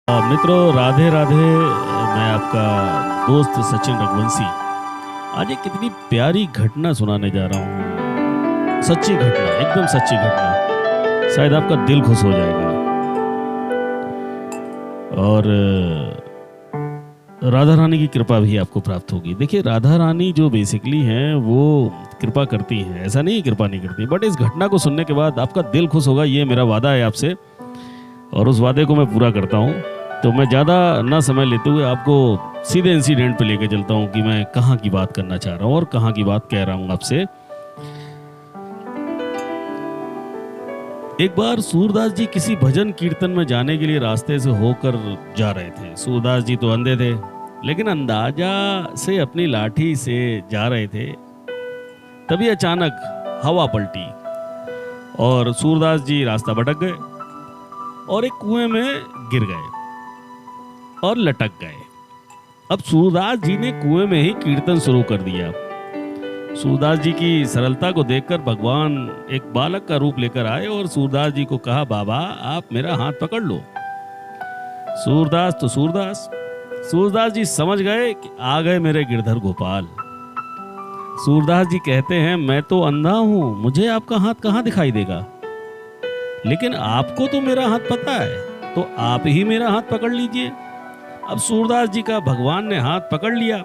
मित्रों, राधे राधे। मैं आपका दोस्त सचिन रघुवंशी आज एक कितनी प्यारी घटना सुनाने जा रहा हूँ। सच्ची घटना, एकदम सच्ची घटना, शायद आपका दिल खुश हो जाएगा। और राधा रानी की कृपा भी आपको प्राप्त होगी। देखिए, राधा रानी जो बेसिकली हैं वो कृपा करती हैं, ऐसा नहीं कृपा नहीं करती, बट इस घटना को सुनने के बाद आपका दिल खुश होगा, ये मेरा वादा है आपसे, और उस वादे को मैं पूरा करता हूँ। तो मैं ज़्यादा ना समय लेते हुए आपको सीधे इंसिडेंट पे लेके चलता हूँ कि मैं कहाँ की बात करना चाह रहा हूँ और कहाँ की बात कह रहा हूँ आपसे। एक बार सूरदास जी किसी भजन कीर्तन में जाने के लिए रास्ते से होकर जा रहे थे। सूरदास जी तो अंधे थे, लेकिन अंदाजा से अपनी लाठी से जा रहे थे। तभी अचानक हवा पलटी और सूरदास जी रास्ता भटक गए और एक कुएं में गिर गए और लटक गए। अब सूरदास जी ने कुएं में ही कीर्तन शुरू कर दिया। सूरदास जी की सरलता को देखकर भगवान एक बालक का रूप लेकर आए और सूरदास जी को कहा, बाबा आप मेरा हाथ पकड़ लो। सूरदास तो सूरदास जी समझ गए कि आ गए मेरे गिरधर गोपाल। सूरदास जी कहते हैं, मैं तो अंधा हूं, मुझे आपका हाथ कहां दिखाई देगा, लेकिन आपको तो मेरा हाथ पता है, तो आप ही मेरा हाथ पकड़ लीजिए। अब सूरदास जी का भगवान ने हाथ पकड़ लिया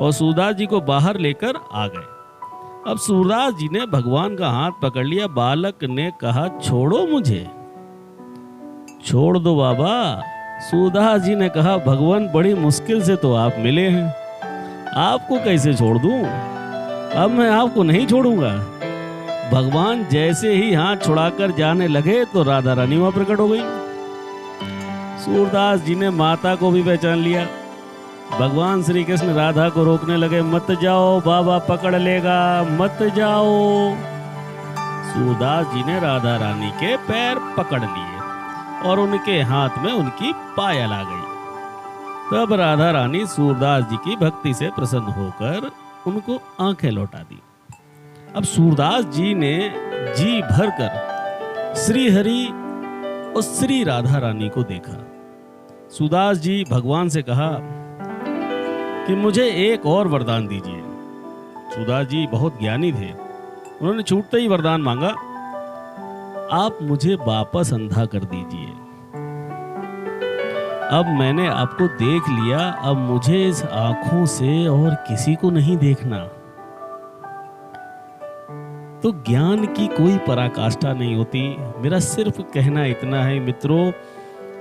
और सूरदास जी को बाहर लेकर आ गए। अब सूरदास जी ने भगवान का हाथ पकड़ लिया। बालक ने कहा, छोड़ो मुझे। छोड़ दो बाबा। सूरदास जी ने कहा, भगवान बड़ी मुश्किल से तो आप मिले हैं, आपको कैसे छोड़ दूं? अब मैं आपको नहीं छोड़ूंगा। भगवान जैसे ही हाथ छुड़ाकर जाने लगे तो राधा रानी वहां प्रकट हो गई। सूरदास जी ने माता को भी पहचान लिया। भगवान श्री कृष्ण राधा को रोकने लगे, मत जाओ बाबा पकड़ लेगा, मत जाओ। सूरदास जी ने राधा रानी के पैर पकड़ लिए और उनके हाथ में उनकी पायल आ गई। तब राधा रानी सूरदास जी की भक्ति से प्रसन्न होकर उनको आंखें लौटा दी। अब सूरदास जी ने जी भरकर श्री हरि और श्री राधा रानी को देखा। सूरदास जी भगवान से कहा कि मुझे एक और वरदान दीजिए। सूरदास जी बहुत ज्ञानी थे, उन्होंने छूटते ही वरदान मांगा, आप मुझे वापस अंधा कर दीजिए। अब मैंने आपको देख लिया, अब मुझे इस आंखों से और किसी को नहीं देखना। तो ज्ञान की कोई पराकाष्ठा नहीं होती। मेरा सिर्फ कहना इतना है मित्रों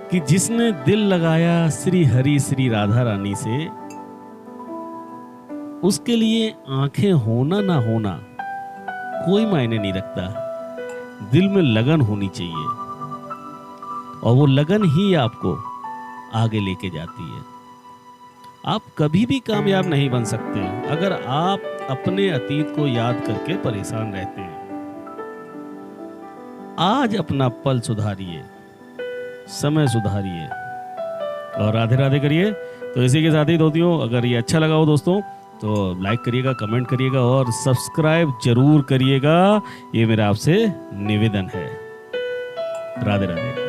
कि जिसने दिल लगाया श्री हरि श्री राधा रानी से, उसके लिए आंखें होना ना होना कोई मायने नहीं रखता। दिल में लगन होनी चाहिए और वो लगन ही आपको आगे लेके जाती है। आप कभी भी कामयाब नहीं बन सकते अगर आप अपने अतीत को याद करके परेशान रहते हैं। आज अपना पल सुधारिए, समय सुधारिए और राधे राधे करिए। तो इसी के साथ ही दोस्तों, अगर ये अच्छा लगा हो दोस्तों तो लाइक करिएगा, कमेंट करिएगा और सब्सक्राइब जरूर करिएगा। ये मेरा आपसे निवेदन है। राधे राधे।